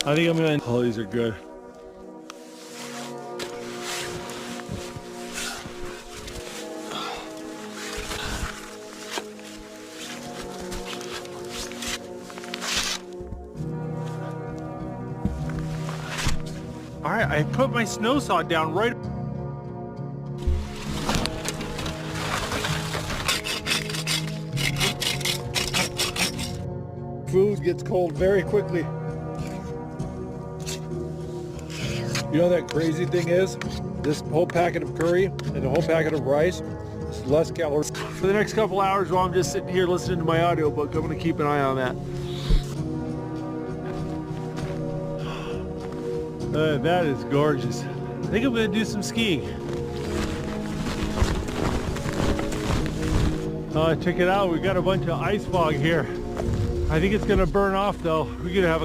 I think I'm gonna, oh, these are good. All right, I put my snow saw down right. Food gets cold very quickly. You know that crazy thing is, this whole packet of curry and a whole packet of rice is less calories. For the next couple hours while I'm just sitting here listening to my audiobook, I'm gonna keep an eye on that. That is gorgeous. I think I'm gonna do some skiing. Check it out, we got a bunch of ice fog here. I think it's gonna burn off though. We're gonna have a